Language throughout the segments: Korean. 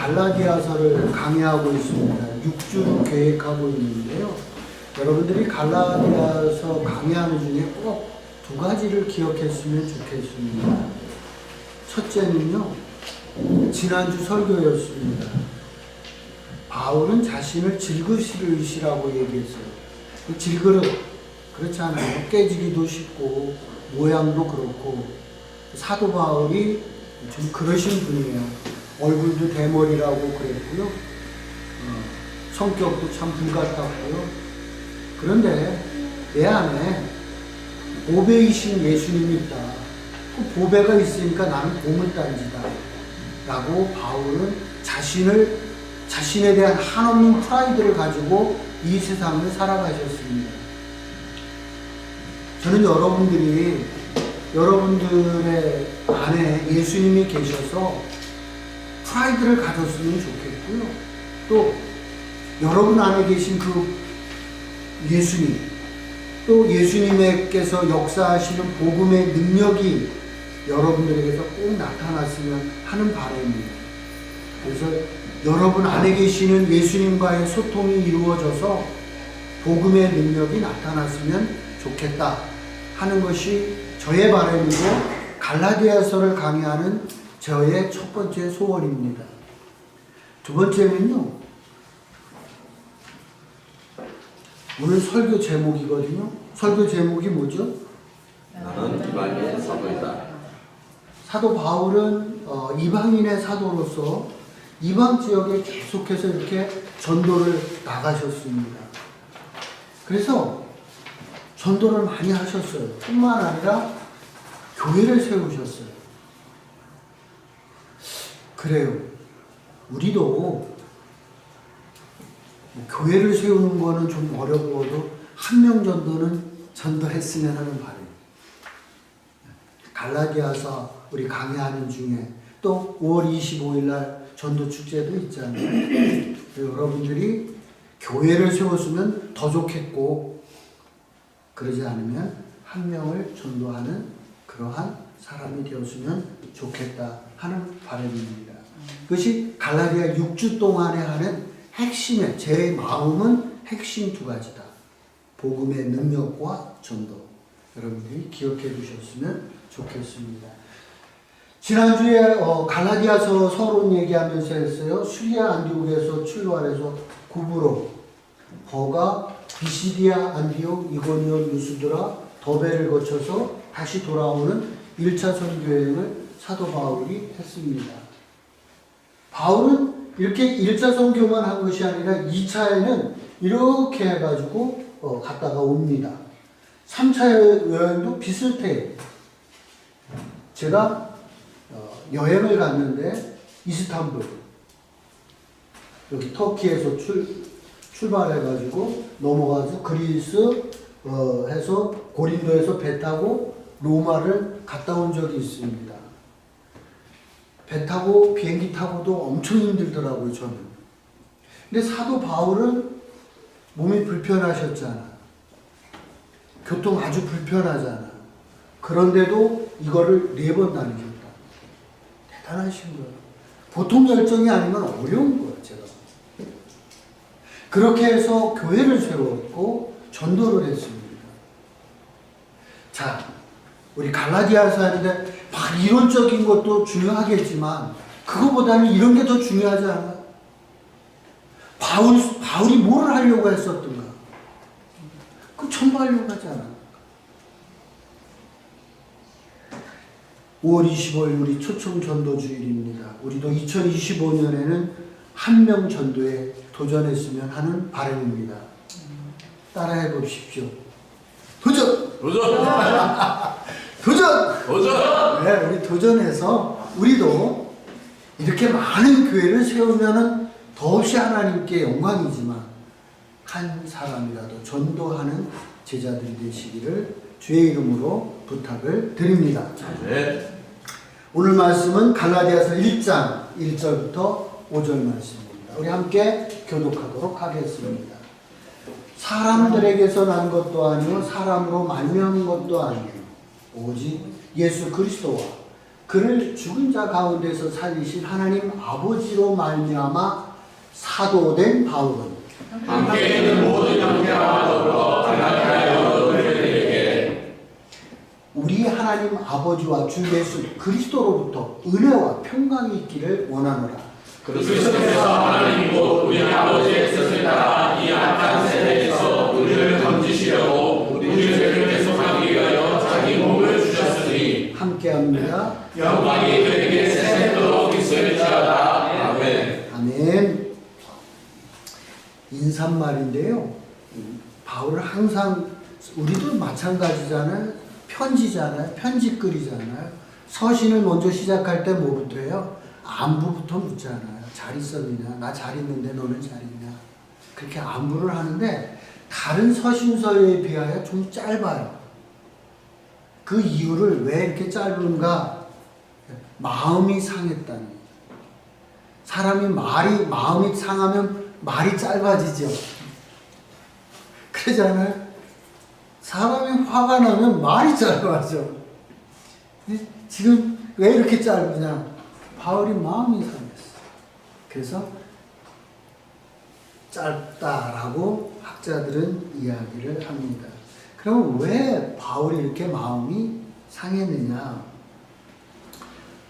갈라디아서를 강의하고 있습니다. 6주로 계획하고 있는데요. 여러분들이 갈라디아서 강의하는 중에 꼭 두 가지를 기억했으면 좋겠습니다. 첫째는요, 지난주 설교였습니다. 바울은 자신을 질그릇이라고 얘기했어요. 그 질그릇, 그렇지 않아요? 깨지기도 쉽고 모양도 그렇고 사도 바울이 좀 그러신 분이에요. 얼굴도 대머리라고 그랬고요. 성격도 참 불같았고요. 그런데 내 안에 보배이신 예수님이 있다. 그 보배가 있으니까 나는 고물단지다. 라고 바울은 자신에 대한 한없는 프라이드를 가지고 이 세상을 살아가셨습니다. 저는 여러분들의 안에 예수님이 계셔서 프라이드를 가졌으면 좋겠고요. 또 여러분 안에 계신 그 예수님, 또 예수님께서 역사하시는 복음의 능력이 여러분들에게서 꼭 나타났으면 하는 바람입니다. 그래서 여러분 안에 계시는 예수님과의 소통이 이루어져서 복음의 능력이 나타났으면 좋겠다 하는 것이 저의 바람이고 갈라디아서를 강의하는 저의 첫 번째 소원입니다. 두 번째는요, 오늘 설교 제목이거든요. 설교 제목이 뭐죠? 나는 이방인의 사도이다. 사도 바울은 이방인의 사도로서 이방 지역에 계속해서 이렇게 전도를 나가셨습니다. 그래서 전도를 많이 하셨어요. 뿐만 아니라 교회를 세우셨어요. 그래요. 우리도 교회를 세우는 거는 좀 어려워도 한 명 정도는 전도했으면 하는 바람입니다. 갈라디아서 우리 강의하는 중에 또 5월 25일 날 전도 축제도 있잖아요. 여러분들이 교회를 세웠으면 더 좋겠고, 그러지 않으면 한 명을 전도하는 그러한 사람이 되었으면 좋겠다 하는 바람입니다. 그것이 갈라디아 6주 동안에 하는 핵심의, 제 마음은 핵심 두 가지다. 복음의 능력과 전도. 여러분들이 기억해 두셨으면 좋겠습니다. 지난주에 갈라디아서 서론 얘기하면서 했어요. 수리아 안디옥에서 출발해서 구브로, 버가, 비시디아 안디옥, 이고니온, 루스드라, 더베를 거쳐서 다시 돌아오는 1차 선교여행을 사도 바울이 했습니다. 바울은 이렇게 1차 선교만 한 것이 아니라 2차에는 이렇게 해가지고 갔다가 옵니다. 3차 여행도 비슷해요. 제가 여행을 갔는데 이스탄불, 여기 터키에서 출발해가지고 넘어가서 그리스 해서 고린도에서 배 타고 로마를 갔다 온 적이 있습니다. 배 타고 비행기 타고도 엄청 힘들더라고요, 저는. 근데 사도 바울은 몸이 불편하셨잖아. 교통 아주 불편하잖아. 그런데도 이거를 4번 다니셨다. 대단하신 거예요. 보통 열정이 아니면 어려운 거예요, 제가. 그렇게 해서 교회를 세웠고 전도를 했습니다. 자, 우리 갈라디아서 하는데 막 이론적인 것도 중요하겠지만 그거보다는 이런 게 더 중요하지 않아요? 바울이 뭘 하려고 했었던가? 그 전도하려고 하지 않아요? 5월 25일 우리 초청 전도 주일입니다. 우리도 2025년에는 한 명 전도에 도전했으면 하는 바람입니다. 따라해 보십시오. 도전! 도전! 도전! 도전! 네, 우리 도전해서 우리도 이렇게 많은 교회를 세우면은 더없이 하나님께 영광이지만 한 사람이라도 전도하는 제자들이 되시기를 주의 이름으로 부탁을 드립니다. 네. 오늘 말씀은 갈라디아서 1장 1절부터 5절 말씀입니다. 우리 함께 교독하도록 하겠습니다. 사람들에게서 난 것도 아니요 사람으로 말미암은 것도 아니요 오직 예수 그리스도와 그를 죽은 자 가운데서 살리신 하나님 아버지로 말미암아 사도된 바울은 함께 있는 모든 형제와 더불어 갈라디아 여러분들에게 우리 하나님 아버지와 주 예수 그리스도로부터 은혜와 평강이 있기를 원하노라. 그리스도께서 하나님이고 우리 아버지의 뜻을 따라 이 악한 세대에서 우리를 건지시려고 우리를 계속하기 위하여 자기 몸을 주셨으니 함께합니다. 영광이 그에게 세세토록 있을지어다. 아멘. 아멘. 인사말인데요. 바울은 항상 우리도 마찬가지잖아요. 편지잖아요. 편지글이잖아요. 서신을 먼저 시작할 때 뭐부터 해요? 안부부터 묻잖아요. 잘 있었느냐? 나 잘 있는데 너는 잘 있냐? 그렇게 안부를 하는데 다른 서신서에 비하여 좀 짧아요. 그 이유를 왜 이렇게 짧은가? 마음이 상했다는 거예요. 사람이 마음이 상하면 말이 짧아지죠. 그러잖아요. 사람이 화가 나면 말이 짧아져. 지금 왜 이렇게 짧으냐? 바울이 마음이 상했어. 그래서 짧다라고 학자들은 이야기를 합니다. 그럼 왜 바울이 이렇게 마음이 상했느냐?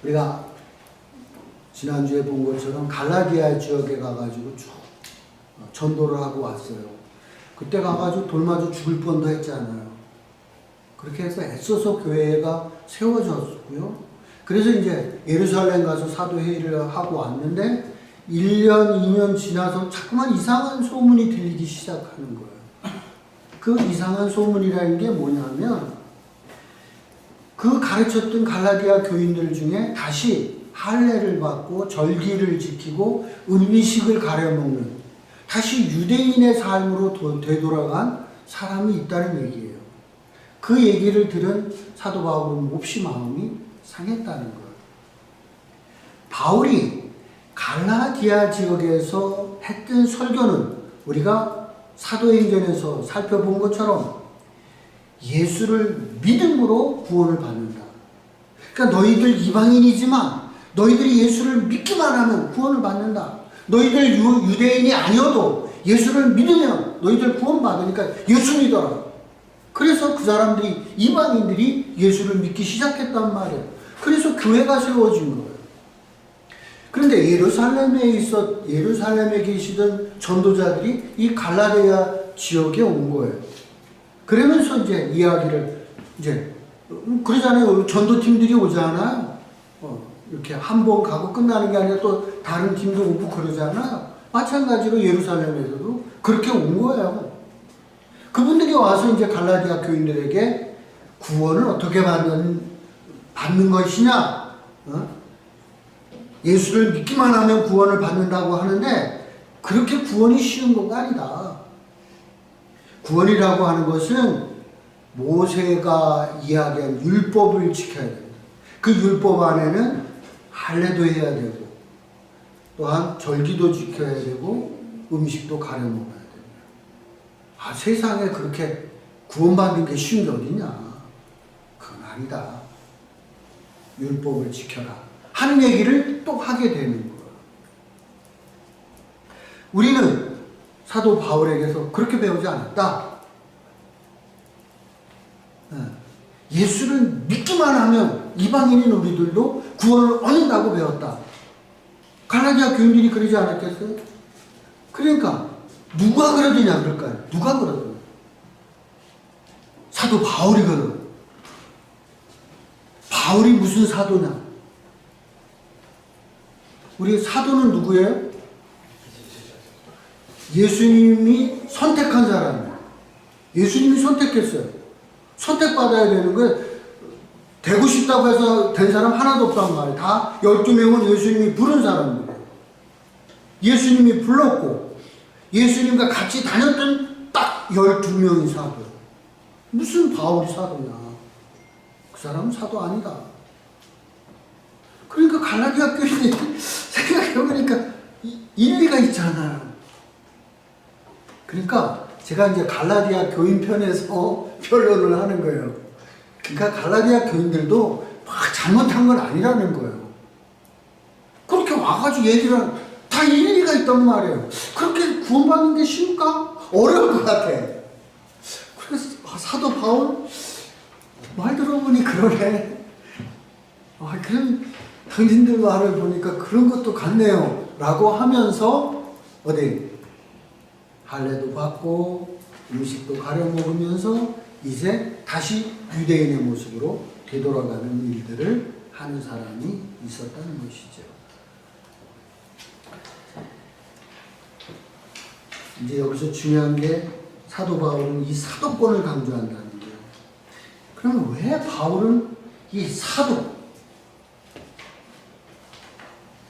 우리가 지난주에 본 것처럼 갈라디아 지역에 가가지고 쭉 전도를 하고 왔어요. 그때 가가지고 돌 맞아 죽을 뻔도 했잖아요. 그렇게 해서 애써서 교회가 세워졌고요. 그래서 이제 예루살렘 가서 사도회의를 하고 왔는데 1년, 2년 지나서 자꾸만 이상한 소문이 들리기 시작하는 거예요. 그 이상한 소문이라는 게 뭐냐면 그 가르쳤던 갈라디아 교인들 중에 다시 할례를 받고 절기를 지키고 음식을 가려먹는 다시 유대인의 삶으로 되돌아간 사람이 있다는 얘기예요. 그 얘기를 들은 사도 바울은 몹시 마음이 상했다는 거예요. 바울이 갈라디아 지역에서 했던 설교는 우리가 사도행전에서 살펴본 것처럼 예수를 믿음으로 구원을 받는다. 그러니까 너희들 이방인이지만 너희들이 예수를 믿기만 하면 구원을 받는다. 너희들 유대인이 아니어도 예수를 믿으면 너희들 구원 받으니까 예수 믿어라. 그래서 그 사람들이 이방인들이 예수를 믿기 시작했단 말이에요. 그래서 교회가 세워진 거예요. 그런데 예루살렘에 계시던 전도자들이 이 갈라디아 지역에 온 거예요. 그러면서 이제 이야기를 그러잖아요. 전도팀들이 오잖아요. 이렇게 한 번 가고 끝나는 게 아니라 또 다른 팀도 오고 그러잖아요. 마찬가지로 예루살렘에서도 그렇게 온 거예요. 그분들이 와서 이제 갈라디아 교인들에게 구원을 어떻게 받는 것이냐? 예수를 믿기만 하면 구원을 받는다고 하는데 그렇게 구원이 쉬운 건 아니다. 구원이라고 하는 것은 모세가 이야기한 율법을 지켜야 됩니다. 그 율법 안에는 할례도 해야 되고 또한 절기도 지켜야 되고 음식도 가려 먹어야 됩니다. 세상에 그렇게 구원받는 게 쉬운 게 어디냐? 그건 아니다. 율법을 지켜라 하는 얘기를 또 하게 되는 거예요. 우리는 사도 바울에게서 그렇게 배우지 않았다. 예수를 믿기만 하면 이방인인 우리들도 구원을 얻는다고 배웠다. 갈라디아 교인들이 그러지 않았겠어요? 그러니까 누가 그러느냐 그럴까요? 누가 그러느냐? 사도 바울이거든. 바울이 무슨 사도냐? 우리 사도는 누구예요? 예수님이 선택한 사람이에요. 예수님이 선택했어요. 선택받아야 되는 거예요. 되고 싶다고 해서 된 사람 하나도 없단 말이에요. 다 12명은 예수님이 부른 사람들이에요. 예수님이 불렀고 예수님과 같이 다녔던 딱 12명이 사도예요. 무슨 바울이 사도냐? 그 사람은 사도 아니다. 그러니까 갈라디아 교인이 생각해보니까 일리가 있잖아요. 그러니까 제가 이제 갈라디아 교인 편에서 변론을 하는 거예요. 그러니까 갈라디아 교인들도 막 잘못한 건 아니라는 거예요. 그렇게 와가지고 얘기를 다 일리가 있단 말이에요. 그렇게 구원받는 게 쉬울까? 어려울 것 같아. 그래서 사도 바울 말 들어보니 그러네. 그럼 당신들 말을 보니까 그런 것도 같네요. 라고 하면서 어디 할례도 받고 음식도 가려 먹으면서 이제 다시 유대인의 모습으로 되돌아가는 일들을 하는 사람이 있었다는 것이죠. 이제 여기서 중요한 게 사도 바울은 이 사도권을 강조한다는 거예요. 그러면 왜 바울은 이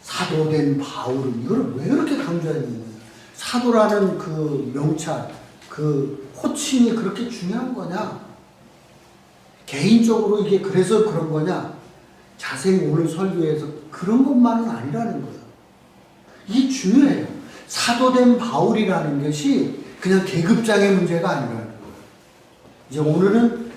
사도된 바울은 이걸 왜 이렇게 강조했느냐? 사도라는 그 명찰, 그 호칭이 그렇게 중요한 거냐? 개인적으로 이게 그래서 그런 거냐? 자세히 오늘 설교에서 그런 것만은 아니라는 거예요. 이게 중요해요. 사도된 바울이라는 것이 그냥 계급장의 문제가 아니라는 거예요. 이제 오늘은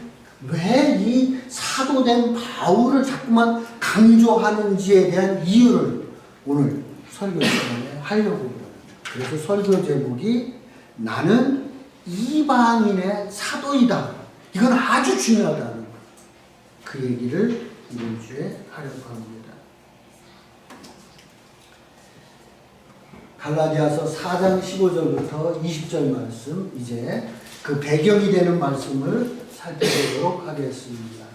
왜 이 사도된 바울을 자꾸만 강조하는지에 대한 이유를 오늘 설교 시간에 하려고 해요. 그래서 설교 제목이 나는 이방인의 사도이다. 이건 아주 중요하다는 거예요. 그 얘기를 이번 주에 하려고 합니다. 갈라디아서 4장 15절부터 20절 말씀, 이제 그 배경이 되는 말씀을 살펴보도록 하겠습니다.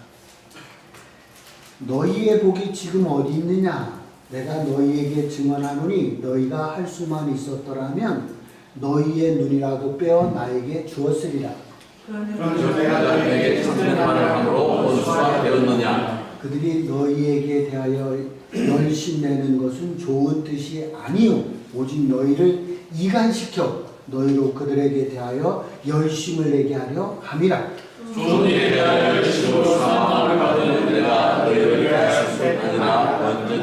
너희의 복이 지금 어디 있느냐? 내가 너희에게 증언하노니 너희가 할 수만 있었더라면 너희의 눈이라도 빼어 나에게 주었으리라. 그런즉 내가 너희에게 청진의 말을 함으로 어느 수가 되었느냐? 그들이 너희에게 대하여 열심내는 것은 좋은 뜻이 아니요 오직 너희를 이간시켜 너희로 그들에게 대하여 열심을 내게 하려 함이라. 좋은 일에 대하여 열심으로 사망을 받는 내가 너희를 위하여 수 아니나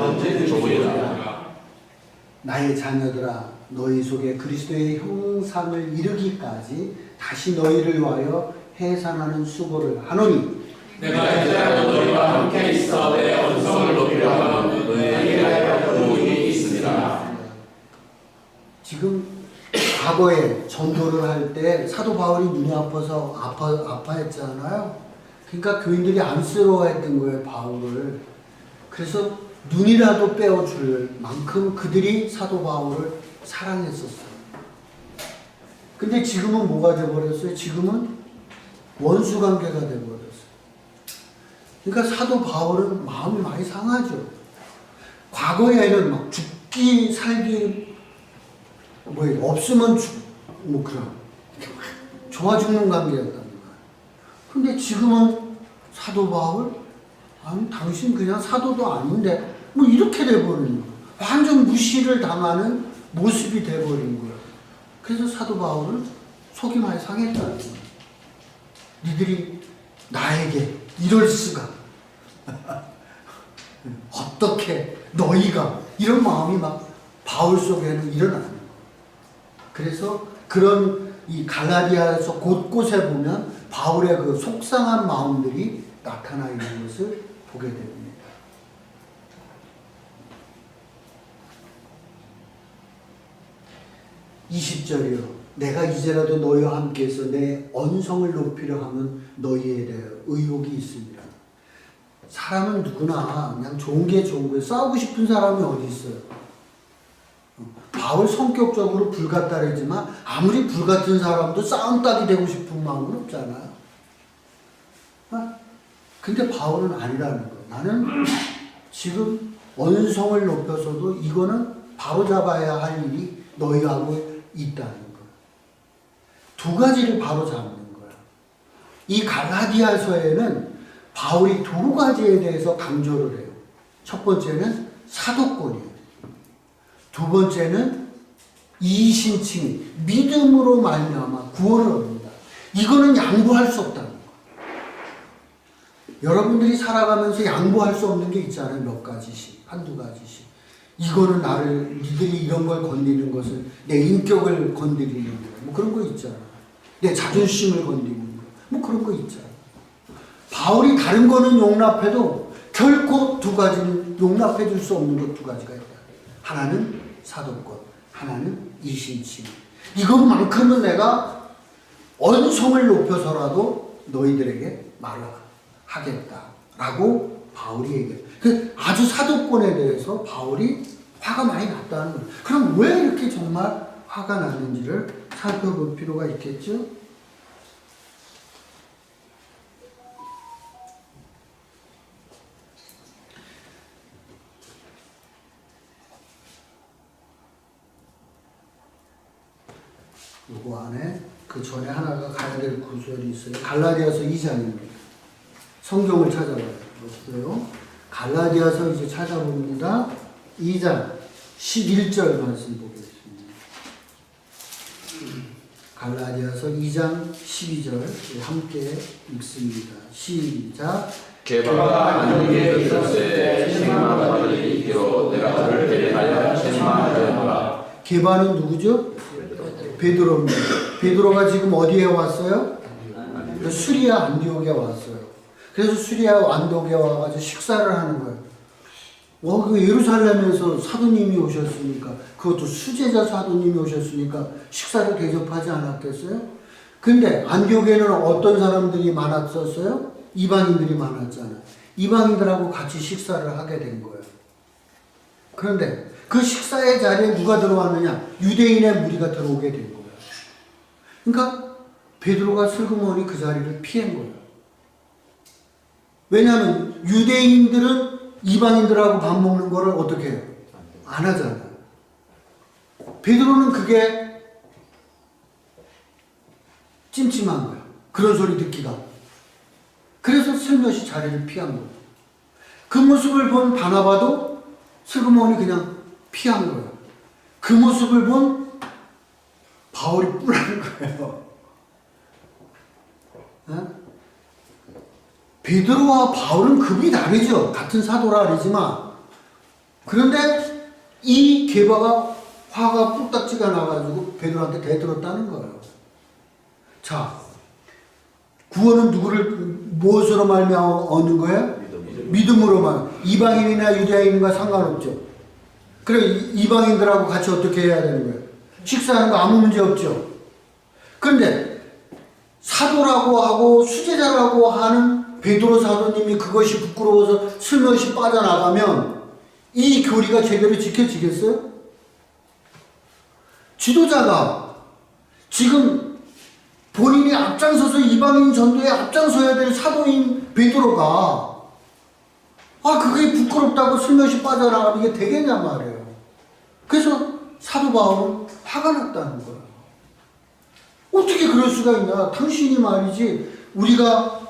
언제든지 좋으리라. 나의 자녀들아 너희 속에 그리스도의 형상을 이루기까지 다시 너희를 위하여 해산하는 수고를 하노니 내가 이제라도 너희와 함께 있어 내 언성을 높이려 하면 너희에게 하여 도움이 있으리라. 지금 과거에 전도를 할 때 사도 바울이 눈이 아파서 아파했잖아요. 그러니까 교인들이 안쓰러워했던 거예요, 바울을. 그래서 눈이라도 빼어줄 만큼 그들이 사도 바울을 사랑했었어요. 근데 지금은 뭐가 돼버렸어요? 지금은 원수 관계가 돼버렸어요. 그러니까 사도 바울은 마음이 많이 상하죠. 과거에는 막 죽기 살기 없으면 그런 좋아 죽는 관계였단 말이에요. 근데 지금은 사도 바울 아니 당신 그냥 사도도 아닌데 이렇게 돼버리는 거예요. 완전 무시를 당하는 모습이 돼버린 거예요. 그래서 사도 바울은 속이 많이 상했다는 거예요. 니들이 나에게 이럴 수가 어떻게 너희가 이런 마음이 막 바울 속에는 일어나는 거예요. 그래서 그런 이 갈라디아에서 곳곳에 보면 바울의 그 속상한 마음들이 나타나 있는 것을 보게 됩니다. 20절이요. 내가 이제라도 너희와 함께해서 내 언성을 높이려 하면 너희에 대해 의욕이 있습니다. 사람은 누구나 그냥 좋은 게 좋은 거예요. 싸우고 싶은 사람이 어디 있어요? 바울 성격적으로 불같다르지만 아무리 불같은 사람도 싸움닭이 되고 싶은 마음은 없잖아요. 근데 바울은 아니라는 거예요. 나는 지금 언성을 높여서도 이거는 바로잡아야 할 일이 너희하고 있다는 거예요. 두 가지를 바로잡는 거예요. 이 갈라디아서에는 바울이 두 가지에 대해서 강조를 해요. 첫 번째는 사도권이에요. 두 번째는 이신칭, 믿음으로 말미암아 구원을 얻는다. 이거는 양보할 수 없다는 거예요. 여러분들이 살아가면서 양보할 수 없는 게 있잖아요. 몇 가지씩, 한두 가지씩. 이거는 니들이 이런 걸 건드리는 것은 내 인격을 건드리는 거야. 그런 거 있잖아. 내 자존심을 건드리는 거. 그런 거 있잖아. 바울이 다른 거는 용납해도 결코 두 가지는 용납해 줄 수 없는 것 두 가지가 있다. 하나는 사도권, 하나는 이신칭. 이것만큼은 내가 언성을 높여서라도 너희들에게 말을 하겠다라고 바울이 얘기해요. 아주 사도권에 대해서 바울이 화가 많이 났다는 거예요. 그럼 왜 이렇게 정말 화가 났는지를 살펴볼 필요가 있겠죠? 요거 안에 그 전에 하나가 가야 될 구절이 있어요. 갈라디아서 2장입니다. 성경을 찾아봐요. 보세요. 갈라디아서 이제 찾아봅니다. 2장 11절 말씀 보겠습니다. 갈라디아서 2장 12절 함께 읽습니다. 시작. 게바가 안디옥에 있었을 때 책망 받을 일이 있기로 내가 그를 대하여 책망하였노라. 게바는 누구죠? 베드로입니다. 베드로가 지금 어디에 왔어요? 수리아 안디옥에 왔어요. 그래서 수리아 안디옥에 와가지고 식사를 하는 거예요. 그 예루살렘에서 사도님이 오셨으니까, 그것도 수제자 사도님이 오셨으니까 식사를 대접하지 않았겠어요? 근데 안디옥에는 어떤 사람들이 많았었어요? 이방인들이 많았잖아요. 이방인들하고 같이 식사를 하게 된 거예요. 그런데 그 식사의 자리에 누가 들어왔느냐? 유대인의 무리가 들어오게 된 거예요. 그러니까 베드로가 슬그머니 그 자리를 피한 거예요. 왜냐하면 유대인들은 이방인들하고 밥 먹는 거를 어떻게 해요? 안 하잖아요. 베드로는 그게 찜찜한 거예요. 그런 소리 듣기가. 그래서 슬며시 자리를 피한 거예요. 그 모습을 본 바나바도 슬그머니 그냥 피한 거예요. 그 모습을 본 바울이 뿔난 거예요. 베드로와 바울은 급이 다르죠. 같은 사도라 그러지만. 그런데 이 게바가 화가 뚝딱지가 나가지고 베드로한테 대들었다는 거예요. 자, 구원은 누구를 무엇으로 말미암아 얻는 거예요? 믿음으로만. 이방인이나 유대인과 상관없죠. 그래 이방인들하고 같이 어떻게 해야 되는 거예요? 식사하는 거 아무 문제 없죠. 그런데 사도라고 하고 수제자라고 하는 베드로 사도님이 그것이 부끄러워서 슬며시 빠져나가면 이 교리가 제대로 지켜지겠어요? 지도자가 지금 본인이 앞장서서 이방인 전도에 앞장서야 될 사도인 베드로가 그게 부끄럽다고 슬며시 빠져나가면 이게 되겠냐 말이에요. 그래서 사도 바울은 화가 났다는 거예요. 어떻게 그럴 수가 있냐. 당신이 말이지 우리가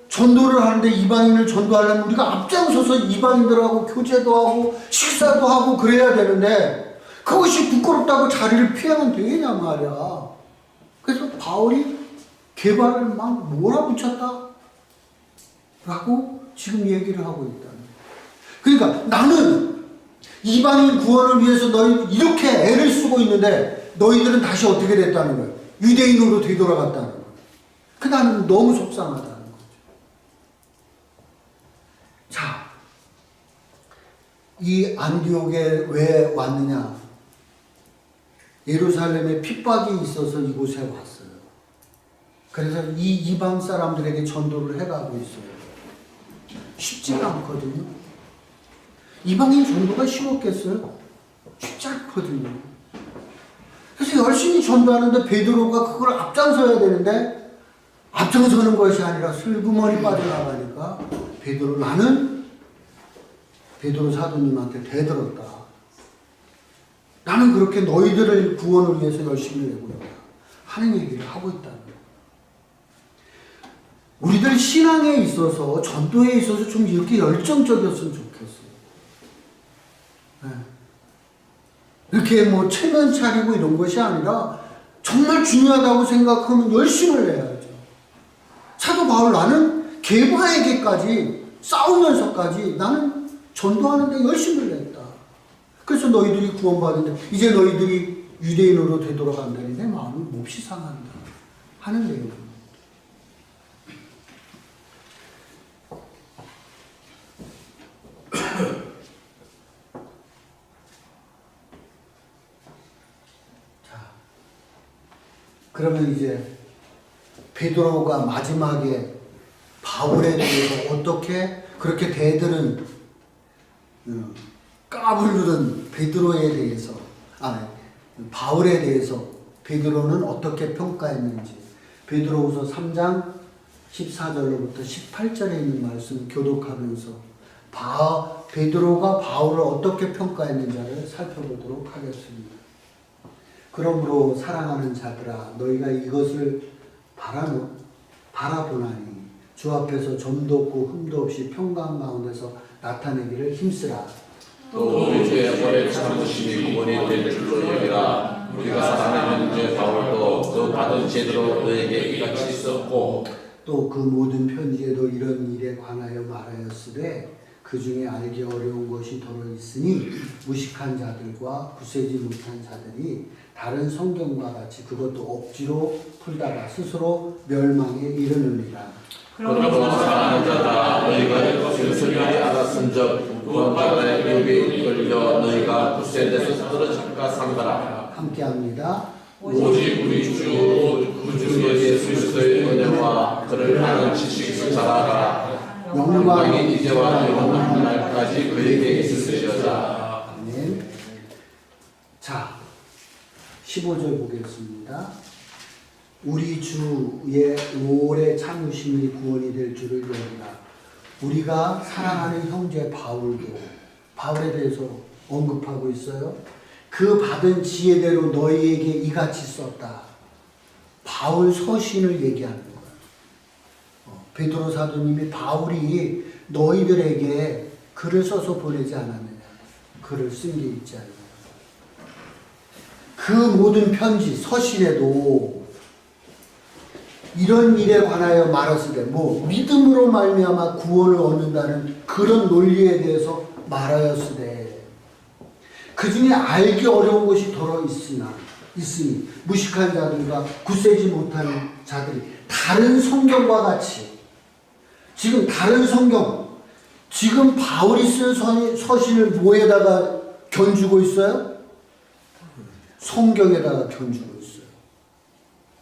전도를 하는데 이방인을 전도하려면 우리가 앞장서서 이방인들하고 교제도 하고 식사도 하고 그래야 되는데 그것이 부끄럽다고 자리를 피하면 되겠냐 말이야. 그래서 바울이 게바를 막 몰아붙였다 라고 지금 얘기를 하고 있다는 거예요. 그러니까 나는 이방인 구원을 위해서 너희 이렇게 애를 쓰고 있는데 너희들은 다시 어떻게 됐다는 거예요? 유대인으로 되돌아갔다는 거예요. 나는 너무 속상하다는 거죠. 자, 이 안디옥에 왜 왔느냐? 예루살렘에 핍박이 있어서 이곳에 왔어요. 그래서 이 이방 사람들에게 전도를 해가고 있어요. 쉽지가 않거든요. 이방인 전도가 쉬웠겠어요? 쉽지 않거든요. 그래서 열심히 전도하는데 베드로가 그걸 앞장서야 되는데 앞장서는 것이 아니라 슬그머니 빠져나가니까 나는 베드로 사도님한테 대들었다. 나는 그렇게 너희들을 구원을 위해서 열심히 내고 있다 하는 얘기를 하고 있다는 거예요. 우리들 신앙에 있어서 전도에 있어서 좀 이렇게 열정적이었으면 좋겠어요. 네. 이렇게 뭐 체면 차리고 이런 것이 아니라 정말 중요하다고 생각하면 열심을 내야죠. 사도 바울 나는 게바에게까지 싸우면서까지 나는 전도하는데 열심을 냈다. 그래서 너희들이 구원받는데 이제 너희들이 유대인으로 되돌아간다니 내 마음이 몹시 상한다 하는 내용입니다. 그러면 이제 베드로가 마지막에 바울에 대해서 어떻게 그렇게 대들은 까불는 베드로에 대해서 바울에 대해서 베드로는 어떻게 평가했는지 베드로후서 3장 14절로부터 18절에 있는 말씀 교독하면서 베드로가 바울을 어떻게 평가했는지를 살펴보도록 하겠습니다. 그러므로 사랑하는 자들아 너희가 이것을 바라보나니 주 앞에서 점도 없고 흠도 없이 평강 가운데서 나타내기를 힘쓰라. 또 우리 주의 오래 참으심이 구원이 될 줄로 여기라. 우리가 사랑하는 주 바울도 그 받은 제대로 너에게 이같이 썼고 또 그 모든 편지에도 이런 일에 관하여 말하였으되 그 중에 알기 어려운 것이 더러 있으니 무식한 자들과 굳세지 못한 자들이 다른 성경과 같이 그것도 억지로 풀다가 스스로 멸망에 이르느니라. 그러므로 사랑하는 자들아 너희가 진실을 알았은즉 구원받을 유혹에 이끌려 너희가 굳세돼서 떨어질까 삼가라. 함께합니다. 오직 우리 주 구주 예수 그리스도의 은혜와 그를 아는 지식을 자라라. 영광이 이제와 영원한 날까지 그에게 있으시어다. 아멘. 자, 15절 보겠습니다. 우리 주의 오래 참으심이 구원이 될 줄을 여기라. 우리가 사랑하는 형제 바울에 대해서 언급하고 있어요. 그 받은 지혜대로 너희에게 이같이 썼다. 바울 서신을 얘기하는 거예요. 베드로 사도님이 바울이 너희들에게 글을 써서 보내지 않았느냐. 글을 쓴 게 있지 않느냐. 그 모든 편지 서신에도 이런 일에 관하여 말하시되 믿음으로 말미암아 구원을 얻는다는 그런 논리에 대해서 말하였으되 그 중에 알기 어려운 것이 더러 있으니 무식한 자들과 굳세지 못하는 자들이 다른 성경과 같이 지금 다른 성경 지금 바울이 쓴 서신을 뭐에다가 견주고 있어요? 성경에다가 견주고 있어요.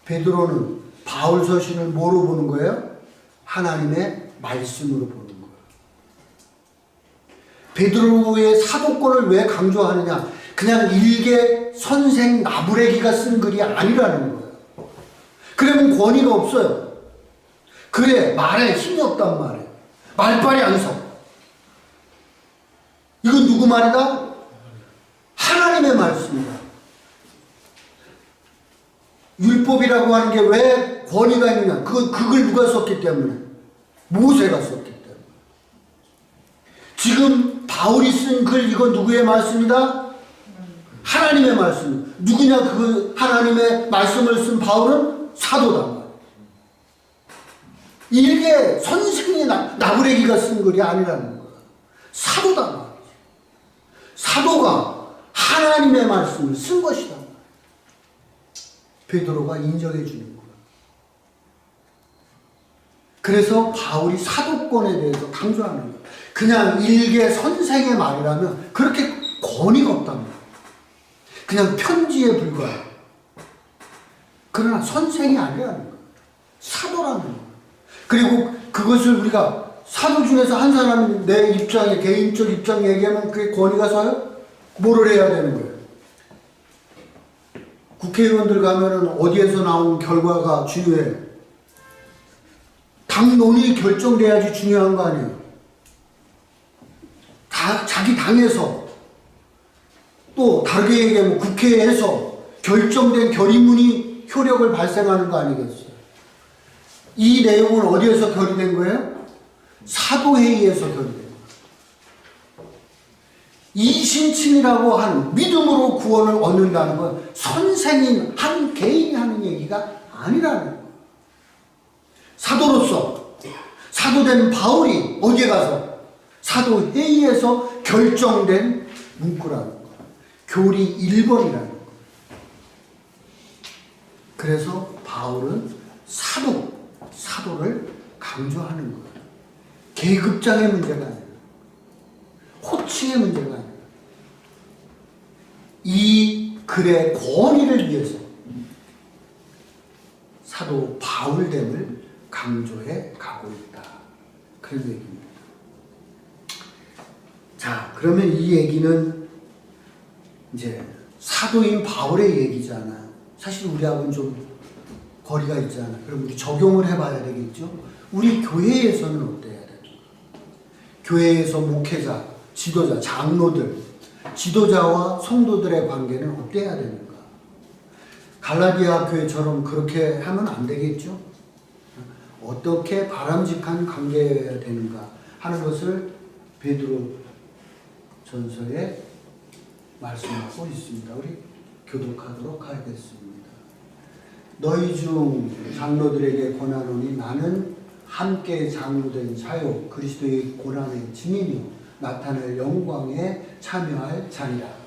베드로는 바울 서신을 뭐로 보는 거예요? 하나님의 말씀으로 보는 거예요. 베드로의 사도권을 왜 강조하느냐? 그냥 일개 선생 나부레기가 쓴 글이 아니라는 거예요. 그러면 권위가 없어요. 그래, 말에 힘이 없단 말이에요. 말빨이 안 서. 이건 누구 말이다? 하나님의 말씀이다. 율법이라고 하는 게 왜 권위가 있느냐? 그걸 누가 썼기 때문에? 모세가 썼기 때문에. 지금 바울이 쓴 글, 이건 누구의 말씀이다? 하나님의 말씀. 누구냐? 그 하나님의 말씀을 쓴 바울은 사도다. 이게 선생이 나부레기가 쓴 글이 아니라는 거야. 사도다. 사도가 하나님의 말씀을 쓴 것이다. 베드로가 인정해 주는 거야. 그래서 바울이 사도권에 대해서 강조하는 거야. 그냥 일개 선생의 말이라면 그렇게 권위가 없단 말이야. 그냥 편지에 불과해. 그러나 선생이 아니라는 거야. 사도라는 거야. 그리고 그것을 우리가 사도 중에서 한 사람이 내 입장에 개인적 입장 얘기하면 그게 권위가 서요? 뭐를 해야 되는 거예요? 국회의원들 가면은 어디에서 나온 결과가 중요해? 당론이 결정돼야지 중요한 거 아니에요? 자기 당에서 또 다르게 얘기하면 국회에서 결정된 결의문이 효력을 발생하는 거 아니겠어요? 이 내용은 어디에서 결의된 거예요? 사도회의에서 결의된 거예요. 이신칭이라고 하는 믿음으로 구원을 얻는다는 건 선생인 한 개인이 하는 얘기가 아니라는 거예요. 사도로서 사도된 바울이 어디에 가서 사도회의에서 결정된 문구라는 거예요. 교리 1번이라는 거예요. 그래서 바울은 사도를 강조하는 거예요. 계급장의 문제가 아니라 호칭의 문제가 아니라 이 글의 권위를 위해서 사도 바울됨을 강조해 가고 있다. 그런 얘기입니다. 자, 그러면 이 얘기는 이제 사도인 바울의 얘기잖아. 사실 우리하고는 좀 거리가 있잖아. 그럼 우리 적용을 해봐야 되겠죠? 우리 교회에서는 어때야 될까? 교회에서 목회자, 지도자, 장로들, 지도자와 성도들의 관계는 어때야 되는가? 갈라디아 교회처럼 그렇게 하면 안 되겠죠? 어떻게 바람직한 관계여야 되는가 하는 것을 베드로 전서에 말씀하고 있습니다. 우리 교독하도록 하겠습니다. 너희 중 장로들에게 권하노니 나는 함께 장로된 사요 그리스도의 고난의 증인이요 나타낼 영광에 참여할 자니라.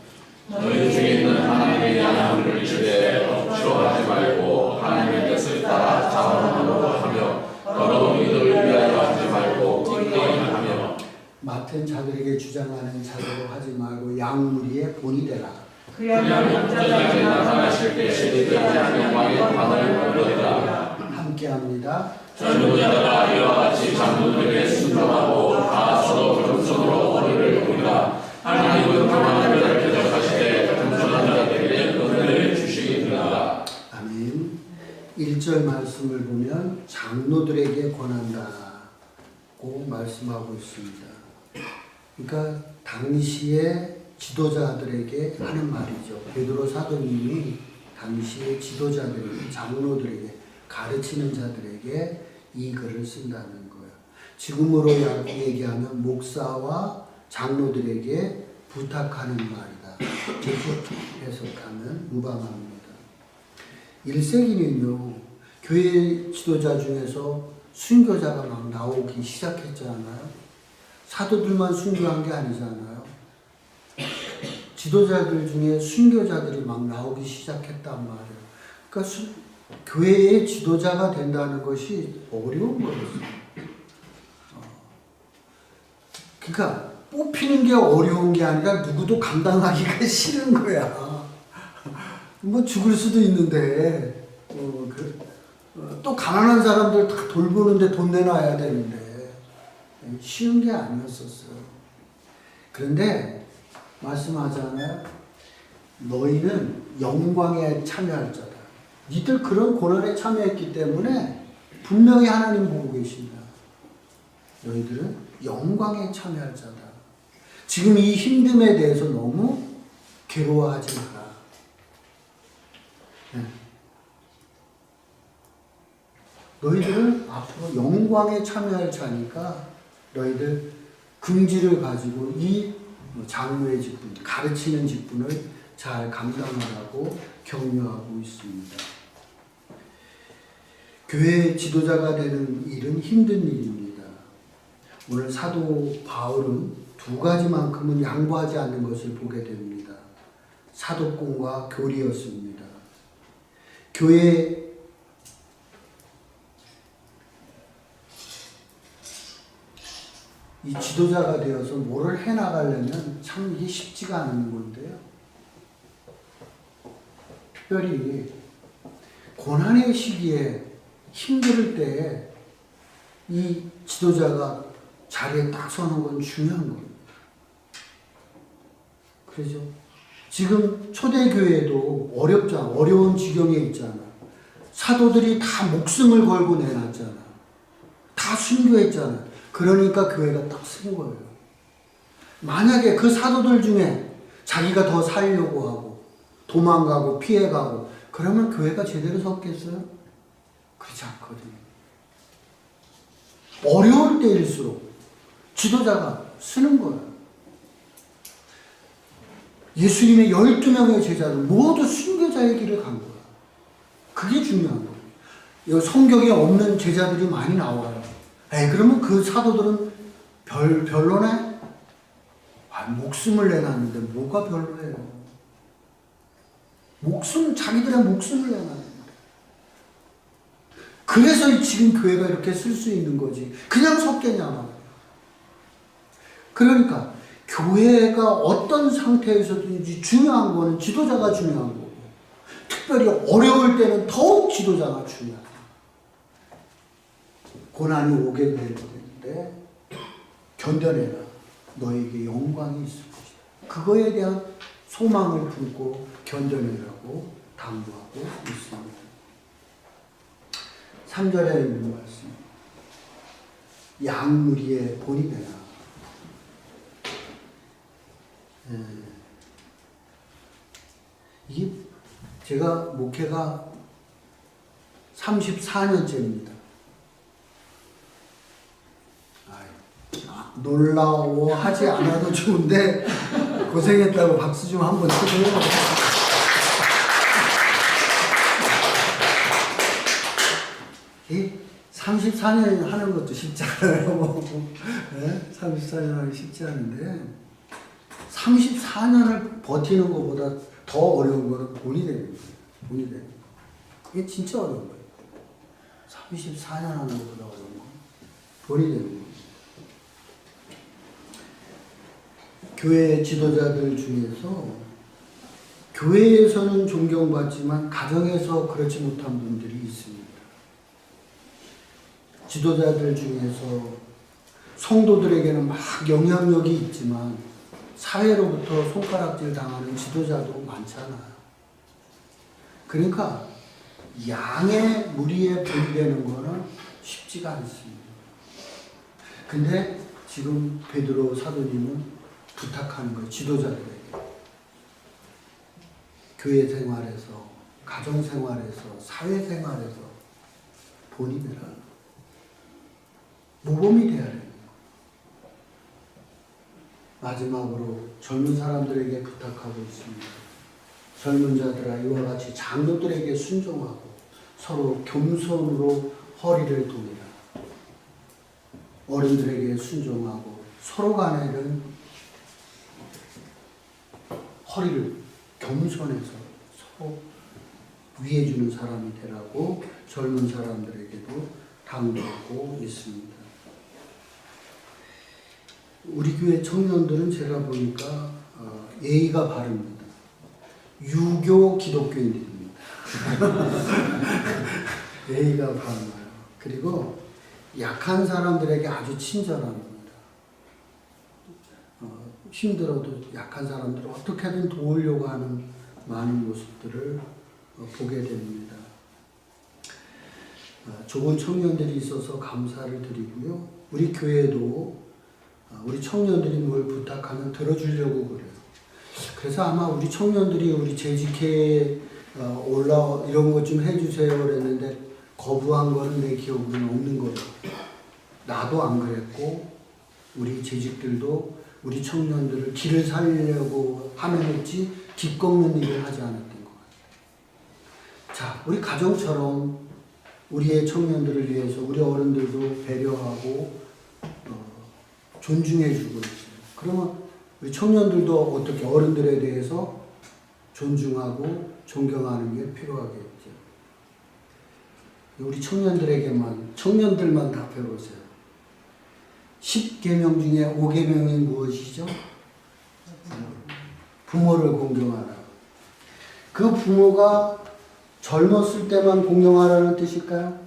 너희 중에 있는 하나님의 양을 주되 억지로하지 말고 하나님의 뜻을 따라 자원하도록 하며 더러운 이들을 위하여 하지 말고 기꺼이 하며 맡은 자들에게 주장하는 자대로 하지 말고 양무리의 본이 되라. 그리하면 목자에게 나타나실 때 신이들 영광의 관을 얻으리라. 함께합니다. 전도자가 이와 같이 장로들에게 순종하고 다 서로 겸손으로 어른을 보리라. 하나님은 교만을 대적하시되 겸손한 자들에게 은혜를 주시리라. 아멘. 1절 말씀을 보면 장로들에게 권한다고 말씀하고 있습니다. 그러니까 당시에 지도자들에게 하는 말이죠. 베드로 사도님이 당시에 지도자들에게, 장로들에게, 가르치는 자들에게 이 글을 쓴다는 거예요. 지금으로 얘기하면 목사와 장로들에게 부탁하는 말이다. 이렇게 해석하면 무방합니다. 1세기는요, 교회 지도자 중에서 순교자가 막 나오기 시작했잖아요. 사도들만 순교한 게 아니잖아요. 지도자들 중에 순교자들이 막 나오기 시작했단 말이에요. 그러니까 교회의 지도자가 된다는 것이 어려운 거였어요. 그러니까 뽑히는 게 어려운 게 아니라 누구도 감당하기가 싫은 거야. 뭐 죽을 수도 있는데 또 가난한 사람들 다 돌보는데 돈 내놔야 되는데 쉬운 게 아니었었어요. 그런데 말씀하잖아요. 너희는 영광에 참여할 자다. 니들 그런 고난에 참여했기 때문에 분명히 하나님 보고 계십니다. 너희들은 영광에 참여할 자다. 지금 이 힘듦에 대해서 너무 괴로워하지 마라. 네. 너희들은 앞으로 영광에 참여할 자니까 너희들 긍지를 가지고 이 장로의 직분, 가르치는 직분을 잘 감당하라고 격려하고 있습니다. 교회 지도자가 되는 일은 힘든 일입니다. 오늘 사도 바울은 두 가지만큼은 양보하지 않는 것을 보게 됩니다. 사도권과 교리였습니다. 교회 이 지도자가 되어서 뭐를 해나가려면 참 이게 쉽지가 않은 건데요. 특별히 고난의 시기에 힘들 때에 이 지도자가 자리에 딱 서는 건 중요한 겁니다. 그렇죠? 지금 초대교회도 어려운 지경에 있잖아. 사도들이 다 목숨을 걸고 내놨잖아. 다 순교했잖아. 그러니까 교회가 딱 쓴 거예요. 만약에 그 사도들 중에 자기가 더 살려고 하고 도망가고 피해가고 그러면 교회가 제대로 섰겠어요? 그렇지 않거든요. 어려울 때일수록 지도자가 쓰는 거예요. 예수님의 12명의 제자들 모두 순교자의 길을 간 거야. 그게 중요한 거예요. 성경에 없는 제자들이 많이 나와요. 그러면 그 사도들은 별로네? 목숨을 내놨는데 뭐가 별로예요? 자기들의 목숨을 내놨는데. 그래서 지금 교회가 이렇게 쓸 수 있는 거지. 그냥 섰겠냐 말이야. 그러니까 교회가 어떤 상태에서든지 중요한 거는 지도자가 중요한 거고 특별히 어려울 때는 더욱 지도자가 중요하다. 고난이 오게 되는데 견뎌내라. 너에게 영광이 있을 것이다. 그거에 대한 소망을 품고 견뎌내라고 당부하고 있습니다. 3절에 있는 말씀. 양무리의 본이 되라. 이게 제가 목회가 34년째입니다. 놀라워하지 않아도 좋은데 고생했다고 박수 좀 한번 쳐줘요. 이 34년 하는 것도 쉽지 않아요. 네? 34년 하기 쉽지 않은데 34년을 버티는 것보다 더 어려운 거는 본이 되는 거예요. 본이 되는 거예요. 그게 진짜 어려운 거예요. 34년 하는 것보다 어려운 거 본이 되는 거예요. 교회 지도자들 중에서 교회에서는 존경받지만 가정에서 그렇지 못한 분들이 있습니다. 지도자들 중에서 성도들에게는 막 영향력이 있지만 사회로부터 손가락질 당하는 지도자도 많잖아요. 그러니까 양의 무리에 분리되는 거는 쉽지가 않습니다. 근데 지금 베드로 사도님은 부탁하는 거예요. 지도자들에게. 교회 생활에서, 가정 생활에서, 사회 생활에서 본이 되라. 모범이 돼야 돼요. 마지막으로 젊은 사람들에게 부탁하고 있습니다. 젊은 자들아 이와 같이 장로들에게 순종하고 서로 겸손으로 허리를 동이라. 어른들에게 순종하고 서로 간에는 허리를 겸손해서 서로 위해주는 사람이 되라고 젊은 사람들에게도 당부하고 있습니다. 우리 교회 청년들은 제가 보니까 예의가 바릅니다. 유교 기독교인들입니다. 예의가 바르요. 그리고 약한 사람들에게 아주 친절합니다. 힘들어도 약한 사람들을 어떻게든 도우려고 하는 많은 모습들을 보게 됩니다. 좋은 청년들이 있어서 감사를 드리고요. 우리 교회도 우리 청년들이 뭘 부탁하면 들어주려고 그래요. 그래서 아마 우리 청년들이 우리 재직회에 이런 것 좀 해주세요 그랬는데 거부한 거는 내 기억으로는 없는 거예요. 나도 안 그랬고 우리 재직들도 우리 청년들을 길을 살리려고 하면 했지 기 꺾는 일을 하지 않았던 것 같아요. 자, 우리 가정처럼 우리의 청년들을 위해서 우리 어른들도 배려하고 존중해주고 있어요. 그러면 우리 청년들도 어떻게 어른들에 대해서 존중하고 존경하는 게 필요하겠죠. 우리 청년들만 답해보세요. 10계명 중에 5계명이 무엇이죠? 부모를 공경하라. 그 부모가 젊었을 때만 공경하라는 뜻일까요?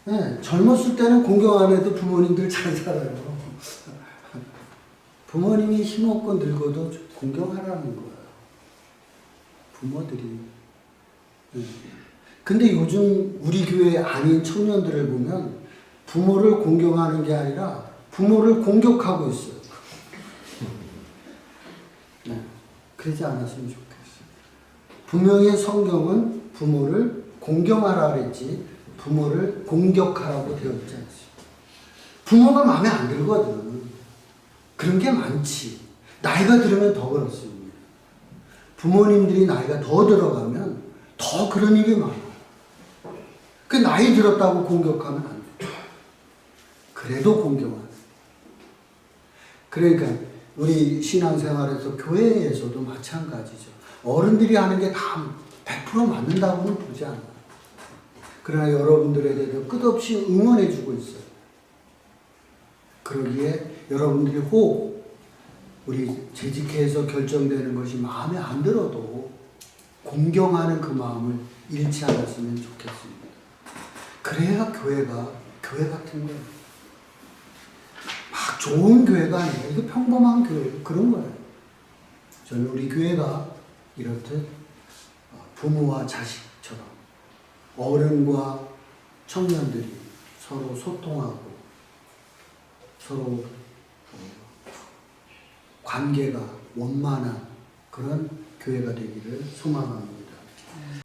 네, 젊었을 때는 공경 안 해도 부모님들 잘 살아요. 부모님이 힘없고 늙어도 공경하라는 거예요. 부모들이. 근데 요즘 우리 교회 아닌 청년들을 보면 부모를 공경하는 게 아니라 부모를 공격하고 있어요. 네, 그러지 않았으면 좋겠어요. 분명히 성경은 부모를 공경하라 그랬지 부모를 공격하라고 되어 있지 않습니다. 부모가 마음에 안 들거든. 그런 게 많지. 나이가 들으면 더 그렇습니다. 부모님들이 나이가 더 들어가면 더 그런 일이 많아요. 그 나이 들었다고 공격하면 안 돼. 그래도 공경하는. 그러니까 우리 신앙생활에서 교회에서도 마찬가지죠. 어른들이 하는 게 다 100% 맞는다고는 보지 않아요. 그러나 여러분들에 대해서 끝없이 응원해주고 있어요. 그러기에 여러분들이 혹 우리 재직회에서 결정되는 것이 마음에 안 들어도 공경하는 그 마음을 잃지 않았으면 좋겠습니다. 그래야 교회가 교회 같은 거예요. 막 좋은 교회가 아니라 이거 평범한 교회 그런 거예요. 저는 우리 교회가 이렇듯 부모와 자식처럼 어른과 청년들이 서로 소통하고 서로 관계가 원만한 그런 교회가 되기를 소망합니다.